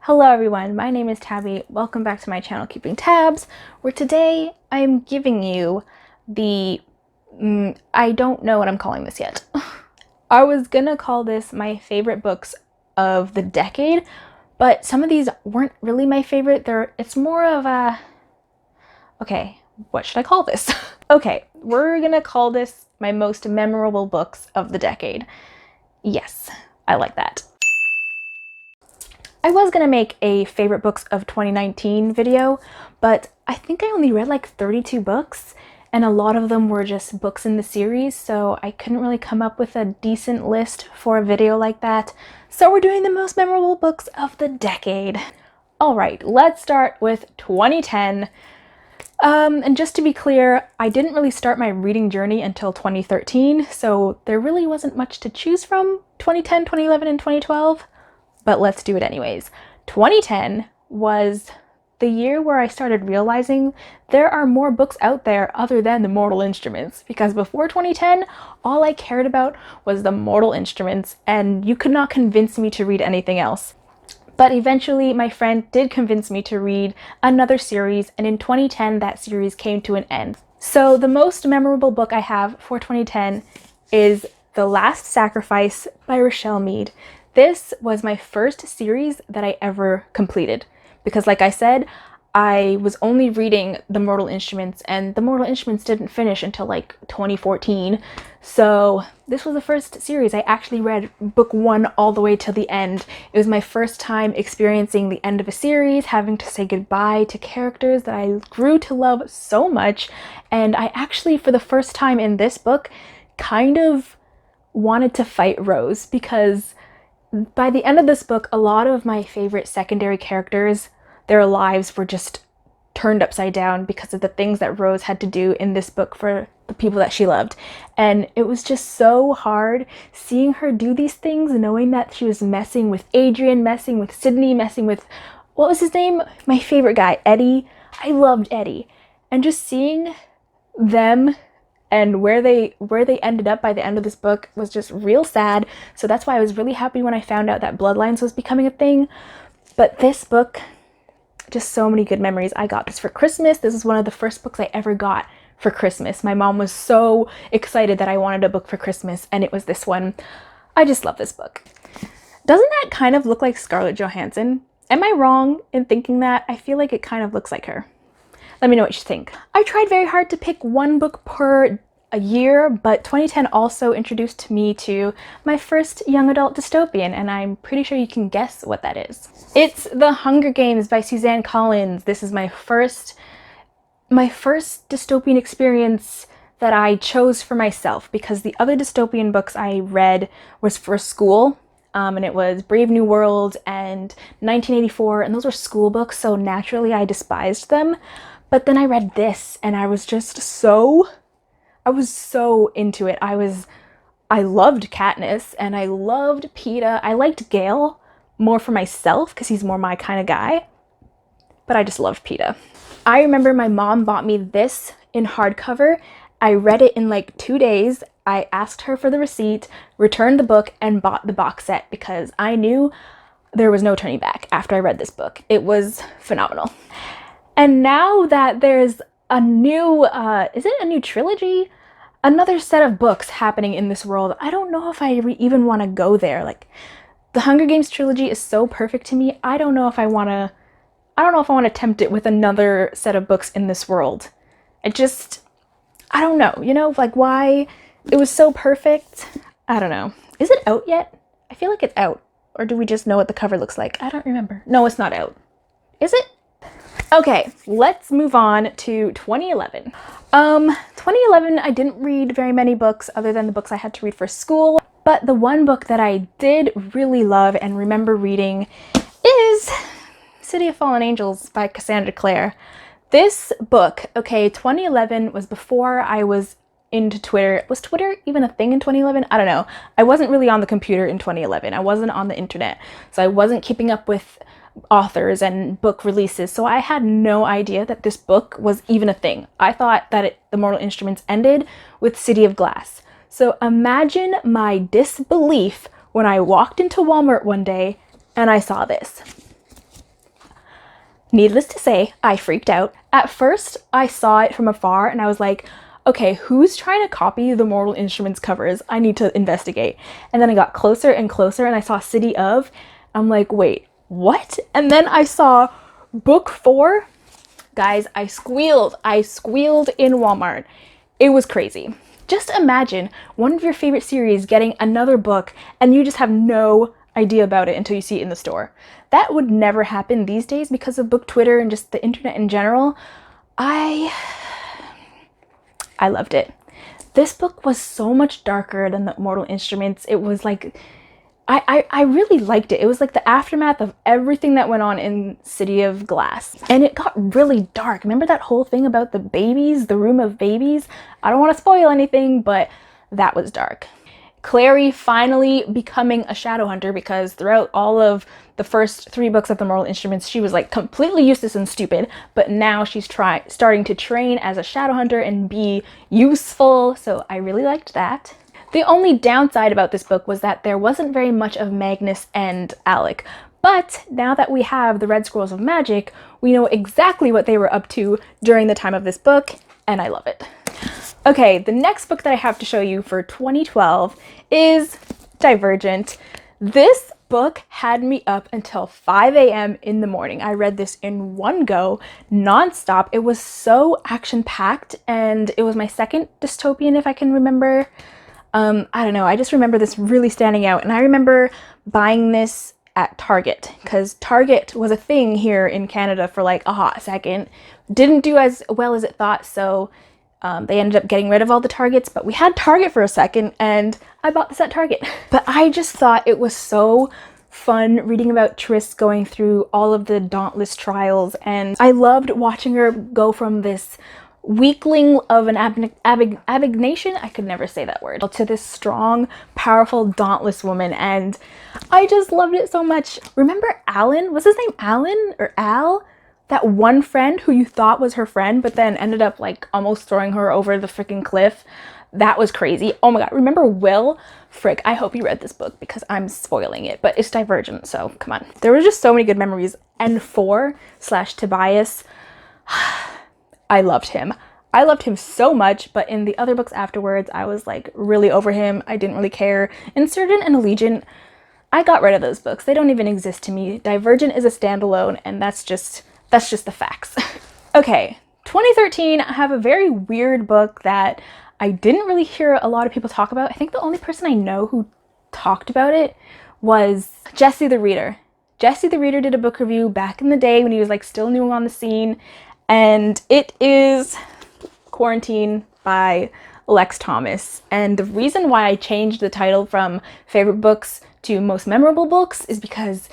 Hello everyone, my name is Tabby. Welcome back to my channel Keeping Tabs, where today I'm giving you the... I don't know what I'm calling this yet. I was gonna call this my favorite books of the decade, but some of these weren't really my favorite. It's more of a... Okay, what should I call this? Okay, we're gonna call this my most memorable books of the decade. Yes, I like that. I was gonna make a favorite books of 2019 video, but I think I only read like 32 books, and a lot of them were just books in the series, so I couldn't really come up with a decent list for a video like that. So we're doing the most memorable books of the decade. Alright, let's start with 2010. And just to be clear, I didn't really start my reading journey until 2013, so there really wasn't much to choose from 2010, 2011, and 2012. But let's do it anyways. 2010 was the year where I started realizing there are more books out there other than the Mortal Instruments, because before 2010, all I cared about was the Mortal Instruments, and you could not convince me to read anything else. But eventually, my friend did convince me to read another series, and in 2010, that series came to an end. So the most memorable book I have for 2010 is The Last Sacrifice by Rochelle Mead. This was my first series that I ever completed because, like I said, I was only reading the Mortal Instruments, and the Mortal Instruments didn't finish until like 2014. So this was the first series I actually read book one all the way to the end. It was my first time experiencing the end of a series, having to say goodbye to characters that I grew to love so much. And I actually, for the first time in this book, kind of wanted to fight Rose, because by the end of this book, a lot of my favorite secondary characters, their lives were just turned upside down because of the things that Rose had to do in this book for the people that she loved. And it was just so hard seeing her do these things, knowing that she was messing with Adrian, messing with Sydney, messing with, what was his name? My favorite guy, Eddie. I loved Eddie. And just seeing them and where they ended up by the end of this book was just real sad. So that's why I was really happy when I found out that Bloodlines was becoming a thing. But this book, just so many good memories. I got this for Christmas. This is one of the first books I ever got for Christmas. My mom was so excited that I wanted a book for Christmas, and it was this one. I just love this book. Doesn't that kind of look like Scarlett Johansson? Am I wrong in thinking that? I feel like it kind of looks like her. Let me know what you think. I tried very hard to pick one book per a year, but 2010 also introduced me to my first young adult dystopian, and I'm pretty sure you can guess what that is. It's The Hunger Games by Suzanne Collins. This is my first dystopian experience that I chose for myself, because the other dystopian books I read was for school. And it was Brave New World and 1984, and those were school books, so naturally I despised them. But then I read this, and I was so into it. I loved Katniss, and I loved Peeta. I liked Gale more for myself, because he's more my kind of guy. But I just loved Peeta. I remember my mom bought me this in hardcover. I read it in like 2 days. I asked her for the receipt, returned the book, and bought the box set because I knew there was no turning back after I read this book. It was phenomenal. And now that there's a new, is it a new trilogy? Another set of books happening in this world. I don't know if I even want to go there. Like, the Hunger Games trilogy is so perfect to me. I don't know if I want to tempt it with another set of books in this world. I don't know, you know, like why it was so perfect. I don't know. Is it out yet? I feel like it's out. Or do we just know what the cover looks like? I don't remember. No, it's not out. Is it? Okay, let's move on to 2011. 2011, I didn't read very many books other than the books I had to read for school, but the one book that I did really love and remember reading is City of Fallen Angels by Cassandra Clare. This book, okay, 2011 was before I was into Twitter. Was Twitter even a thing in 2011? I don't know. I wasn't really on the computer in 2011. I wasn't on the internet, so I wasn't keeping up with authors and book releases, so I had no idea that this book was even a thing. I thought that The Mortal Instruments ended with City of Glass. So imagine my disbelief when I walked into Walmart one day and I saw this. Needless to say, I freaked out. At first, I saw it from afar and I was like, okay, who's trying to copy the Mortal Instruments covers? I need to investigate. And then I got closer and closer and I saw City of. I'm like, wait, what? And then I saw book 4. Guys, I squealed. I squealed in Walmart. It was crazy. Just imagine one of your favorite series getting another book and you just have no idea about it until you see it in the store. That would never happen these days because of book Twitter and just the internet in general. I loved it. This book was so much darker than the Mortal Instruments. It was like, I really liked it. It was like the aftermath of everything that went on in City of Glass. And it got really dark. Remember that whole thing about the babies, the room of babies? I don't want to spoil anything, but that was dark. Clary finally becoming a shadow hunter, because throughout all of the first 3 books of the Mortal Instruments, she was like completely useless and stupid, but now she's starting to train as a shadow hunter and be useful, so I really liked that. The only downside about this book was that there wasn't very much of Magnus and Alec, but now that we have the Red Scrolls of Magic, we know exactly what they were up to during the time of this book, and I love it. Okay, the next book that I have to show you for 2012 is Divergent. This book had me up until 5 a.m. in the morning. I read this in one go, nonstop. It was so action-packed, and it was my second dystopian, if I can remember. I don't know, I just remember this really standing out, and I remember buying this at Target, because Target was a thing here in Canada for like a hot second. Didn't do as well as it thought, so they ended up getting rid of all the Targets, but we had Target for a second, and I bought this at Target. But I just thought it was so fun reading about Triss going through all of the Dauntless trials, and I loved watching her go from this weakling of an abnegation, I could never say that word, to this strong, powerful, dauntless woman, and I just loved it so much. Remember Alan? Was his name Alan or Al? That one friend who you thought was her friend, but then ended up like almost throwing her over the freaking cliff. That was crazy. Oh my god. Remember Will? Frick, I hope you read this book because I'm spoiling it, but it's Divergent, so come on. There were just so many good memories. N4/Tobias. I loved him. I loved him so much, but in the other books afterwards, I was like really over him. I didn't really care. Insurgent and Allegiant, I got rid of those books. They don't even exist to me. Divergent is a standalone, and that's just the facts. Okay, 2013, I have a very weird book that I didn't really hear a lot of people talk about. I think the only person I know who talked about it was Jesse the Reader. Jesse the Reader did a book review back in the day when he was like still new on the scene, and it is Quarantine by Lex Thomas. And the reason why I changed the title from favorite books to most memorable books is because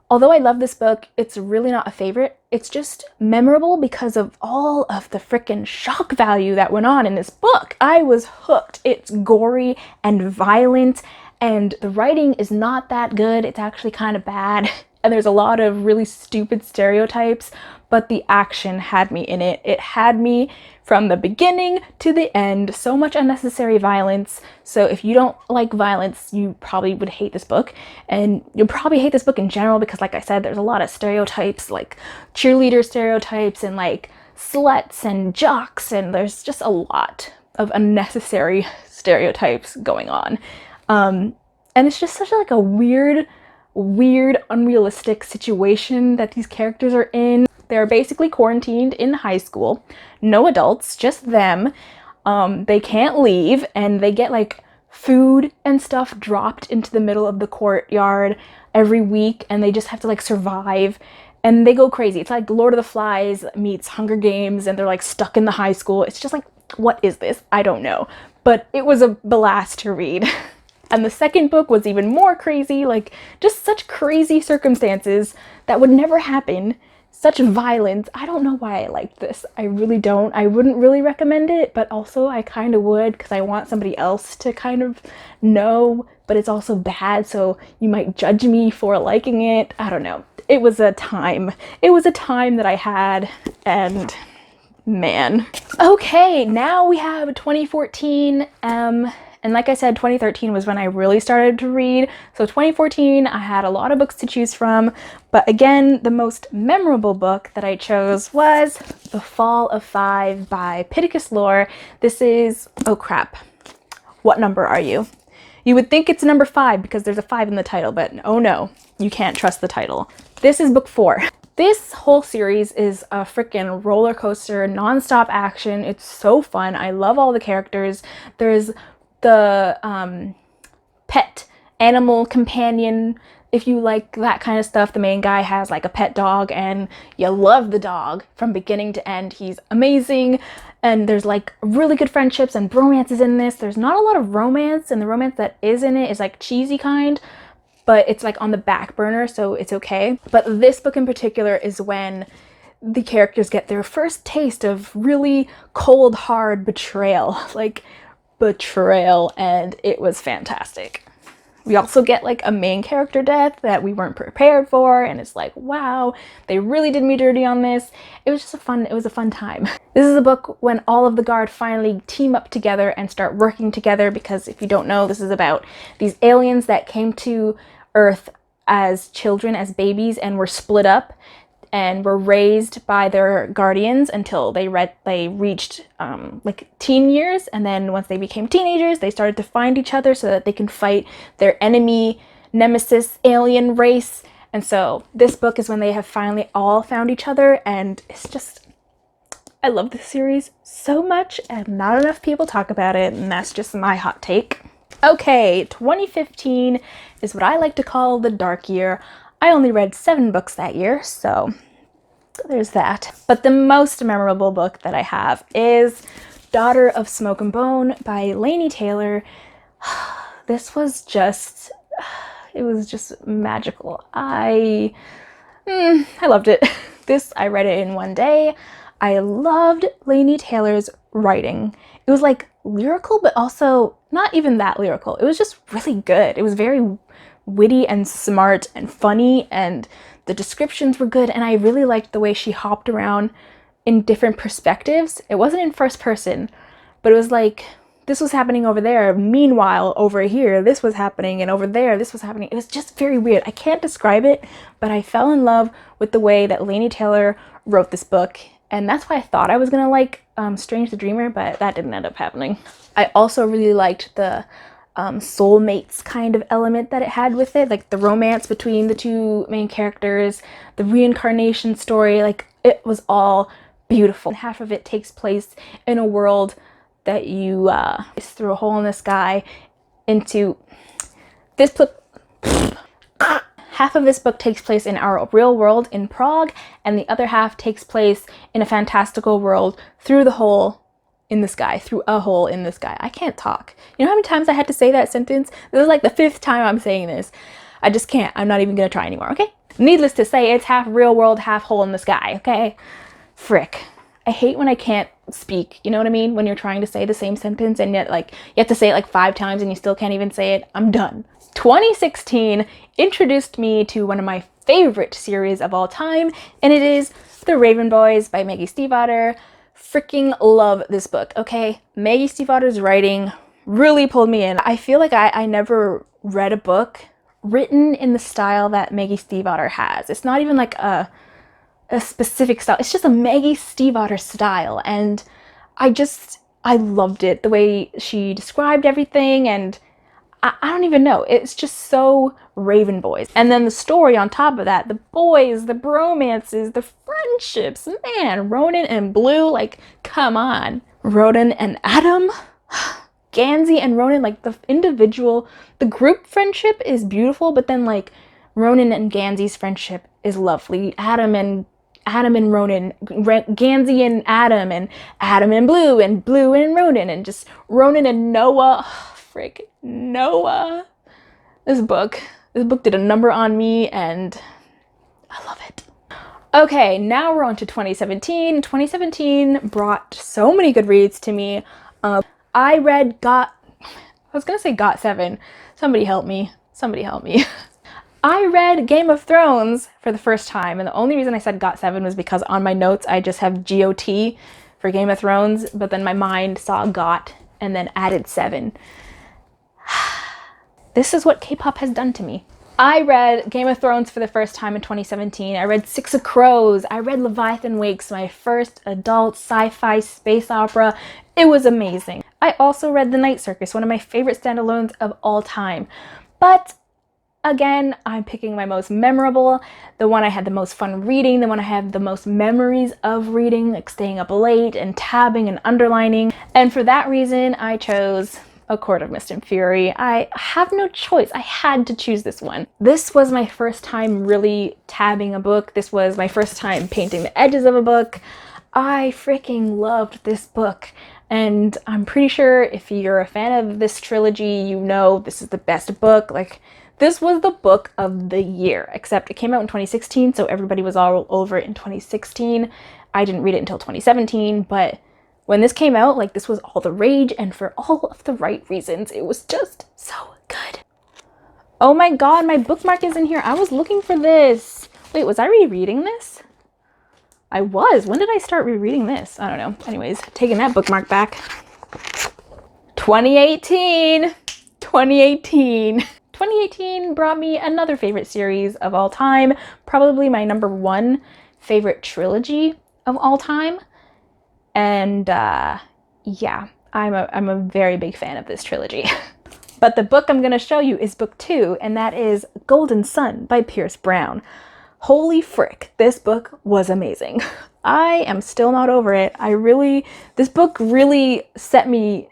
although I love this book, it's really not a favorite. It's just memorable because of all of the freaking shock value that went on in this book. I was hooked. It's gory and violent, and the writing is not that good. It's actually kind of bad. And there's a lot of really stupid stereotypes, but the action had me in it. It had me from the beginning to the end. So much unnecessary violence. So if you don't like violence, you probably would hate this book. And you'll probably hate this book in general because, like I said, there's a lot of stereotypes, like cheerleader stereotypes and like sluts and jocks, and there's just a lot of unnecessary stereotypes going on. And it's just such like a weird, unrealistic situation that these characters are in. They're basically quarantined in high school. No adults, just them. They can't leave, and they get like food and stuff dropped into the middle of the courtyard every week, and they just have to like survive, and they go crazy. It's like Lord of the Flies meets Hunger Games, and they're like stuck in the high school. It's just like, what is this? I don't know. But it was a blast to read. And the second book was even more crazy, like just such crazy circumstances that would never happen. Such violence. I don't know why I liked this. I really don't. I wouldn't really recommend it, but also I kind of would because I want somebody else to kind of know, but it's also bad, so you might judge me for liking it. I don't know. It was a time. It was a time that I had, and man. Okay, now we have 2014, and And like I said, 2013 was when I really started to read. So 2014, I had a lot of books to choose from. But again, the most memorable book that I chose was The Fall of Five by Pittacus Lore. This is, oh crap, what number are you? You would think it's number 5 because there's a 5 in the title, but oh no, you can't trust the title. This is book 4. This whole series is a freaking roller coaster, non-stop action. It's so fun. I love all the characters. There's the pet animal companion. If you like that kind of stuff, the main guy has like a pet dog and you love the dog from beginning to end. He's amazing. And there's like really good friendships and bromances in this. There's not a lot of romance, and the romance that is in it is like cheesy kind, but it's like on the back burner, so it's okay. But this book in particular is when the characters get their first taste of really cold, hard betrayal. Like betrayal, and it was fantastic. We also get like a main character death that we weren't prepared for, and it's like, wow, they really did me dirty on this. It was just a fun time. This is a book when all of the guard finally team up together and start working together, because if you don't know, this is about these aliens that came to Earth as children, as babies, and were split up and were raised by their guardians until they reached like teen years. And then once they became teenagers, they started to find each other so that they can fight their enemy nemesis alien race. And so this book is when they have finally all found each other, and it's just, I love this series so much, and not enough people talk about it, and that's just my hot take. Okay, 2015 is what I like to call the dark year. I only read 7 books that year, so there's that. But the most memorable book that I have is Daughter of Smoke and Bone by Laini Taylor. This was just, it was just magical. I loved it. I read it in one day. I loved Laini Taylor's writing. It was like lyrical, but also not even that lyrical. It was just really good. It was very witty and smart and funny, and the descriptions were good, and I really liked the way she hopped around in different perspectives. It wasn't in first person, but it was like, this was happening over there, meanwhile over here this was happening, and over there this was happening. It was just very weird. I can't describe it, but I fell in love with the way that Laini Taylor wrote this book, and that's why I thought I was gonna like Strange the Dreamer, but that didn't end up happening. I also really liked the soulmates kind of element that it had with it, like the romance between the two main characters, the reincarnation story. Like, it was all beautiful. Half of it takes place in a world that you through a hole in the sky into this book. Half of this book takes place in our real world in Prague, and the other half takes place in a fantastical world through the hole in the sky, through a hole in the sky. I can't talk. You know how many times I had to say that sentence? This is like the 5th time I'm saying this. I just can't. I'm not even gonna try anymore, okay? Needless to say, it's half real world, half hole in the sky, okay? Frick. I hate when I can't speak, you know what I mean? When you're trying to say the same sentence and yet like you have to say it like 5 times and you still can't even say it. I'm done. 2016 introduced me to one of my favorite series of all time, and it is The Raven Boys by Maggie Stiefvater. Freaking love this book, okay? Maggie Stiefvater's writing really pulled me in. I feel like I never read a book written in the style that Maggie Stiefvater has. It's not even like a specific style. It's just a Maggie Stiefvater style, and I loved it. The way she described everything, and I don't even know. It's just so Raven Boys. And then the story on top of that, the boys, the bromances, the friendships, man, Ronan and Blue, like, come on. Ronan and Adam, Gansey and Ronan, like the group friendship is beautiful, but then like Ronan and Gansey's friendship is lovely. Adam and Ronan, Gansey and Adam and Blue and Ronan, and just Ronan and Noah. Oh, frick, Noah. This book did a number on me, and I love it. Okay, now we're on to 2017. 2017 brought so many good reads to me. I was gonna say Got 7. Somebody help me. I read Game of Thrones for the first time, and the only reason I said Got 7 was because on my notes I just have GOT for Game of Thrones, but then my mind saw Got and then added 7. This is what K-pop has done to me. I read Game of Thrones for the first time in 2017. I read Six of Crows. I read Leviathan Wakes, my first adult sci-fi space opera. It was amazing. I also read The Night Circus, one of my favorite standalones of all time. But again, I'm picking my most memorable, the one I had the most fun reading, the one I have the most memories of reading, like staying up late and tabbing and underlining. And for that reason, I chose A Court of Mist and Fury. I have no choice. I had to choose this one. This was my first time really tabbing a book. This was my first time painting the edges of a book. I freaking loved this book. And I'm pretty sure if you're a fan of this trilogy, you know this is the best book. Like, this was the book of the year, except it came out in 2016, so everybody was all over it in 2016. I didn't read it until 2017, but when this came out, like, this was all the rage, and for all of the right reasons. It was just so good. Oh my god, my bookmark is in here. I was looking for this. Wait, was I rereading this? I was. When did I start rereading this? I don't know. Anyways, taking that bookmark back. 2018. 2018. 2018 brought me another favorite series of all time. Probably my #1 favorite trilogy of all time. And yeah, I'm a very big fan of this trilogy. But the book I'm going to show you is book 2, and that is Golden Sun by Pierce Brown. Holy frick, this book was amazing. I am still not over it. This book really set me,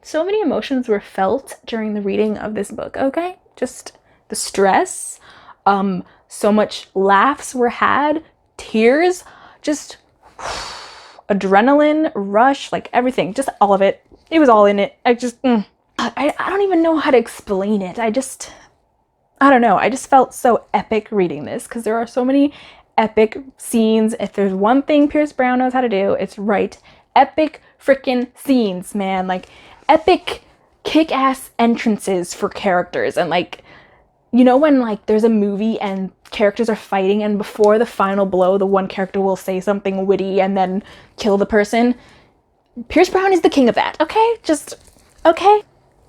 so many emotions were felt during the reading of this book, okay? Just the stress, so much laughs were had, tears, just adrenaline rush, like everything, just all of it. It was all in it. I don't even know how to explain it. I don't know. I just felt so epic reading this because there are so many epic scenes. If there's one thing Pierce Brown knows how to do, it's write epic freaking scenes, man. Like epic kick-ass entrances for characters. And like, you know when like there's a movie and characters are fighting and before the final blow, the one character will say something witty and then kill the person? Pierce Brown is the king of that, okay? Okay?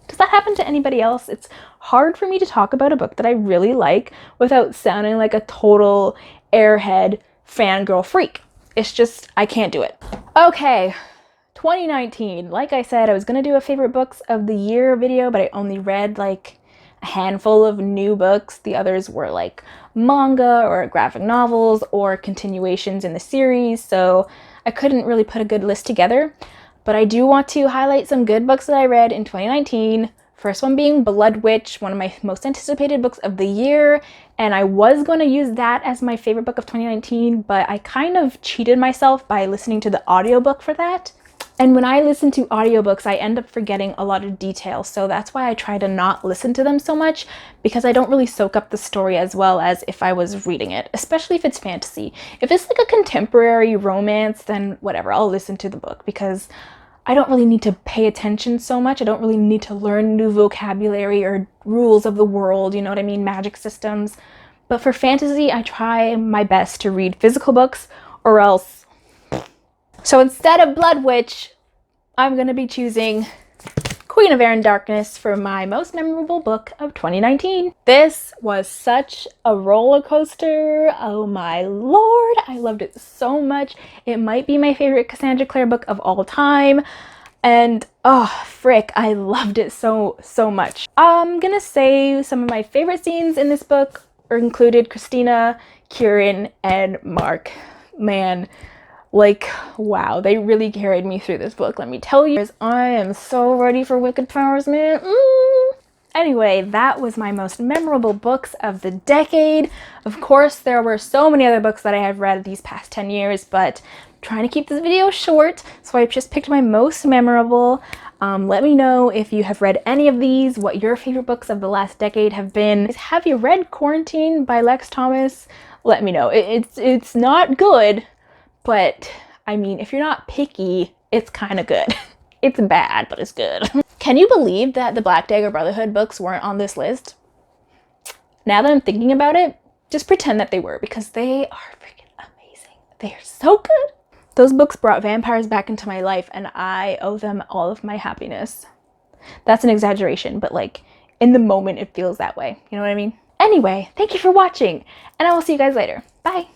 Does that happen to anybody else? It's hard for me to talk about a book that I really like without sounding like a total airhead fangirl freak. It's just, I can't do it. Okay, 2019. Like I said, I was gonna do a favorite books of the year video, but I only read like a handful of new books. The others were like manga or graphic novels or continuations in the series, so I couldn't really put a good list together. But I do want to highlight some good books that I read in 2019. First one being Blood Witch, one of my most anticipated books of the year. And I was going to use that as my favorite book of 2019, but I kind of cheated myself by listening to the audiobook for that. And when I listen to audiobooks, I end up forgetting a lot of details. So that's why I try to not listen to them so much, because I don't really soak up the story as well as if I was reading it, especially if it's fantasy. If it's like a contemporary romance, then whatever, I'll listen to the book because I don't really need to pay attention so much. I don't really need to learn new vocabulary or rules of the world, you know what I mean, magic systems. But for fantasy, I try my best to read physical books or else. So instead of Blood Witch, I'm going to be choosing Queen of Air and Darkness for my most memorable book of 2019. This was such a roller coaster. Oh my lord, I loved it so much. It might be my favorite Cassandra Clare book of all time. And oh frick, I loved it so much. I'm gonna say some of my favorite scenes in this book are included Christina, Kieran, and Mark. Man, like, wow, they really carried me through this book, let me tell you. I am so ready for Wicked Powers, man. Anyway, that was my most memorable books of the decade. Of course, there were so many other books that I have read these past 10 years, but I'm trying to keep this video short, so I've just picked my most memorable. Let me know if you have read any of these, what your favorite books of the last decade have been. Have you read Quarantine by Lex Thomas? Let me know. It's not good, but I mean, if you're not picky, it's kind of good. It's bad, but it's good. Can you believe that the Black Dagger Brotherhood books weren't on this list? Now that I'm thinking about it, just pretend that they were, because they are freaking amazing. They are so good. Those books brought vampires back into my life, and I owe them all of my happiness. That's an exaggeration, but like in the moment it feels that way. You know what I mean? Anyway, thank you for watching, and I will see you guys later. Bye!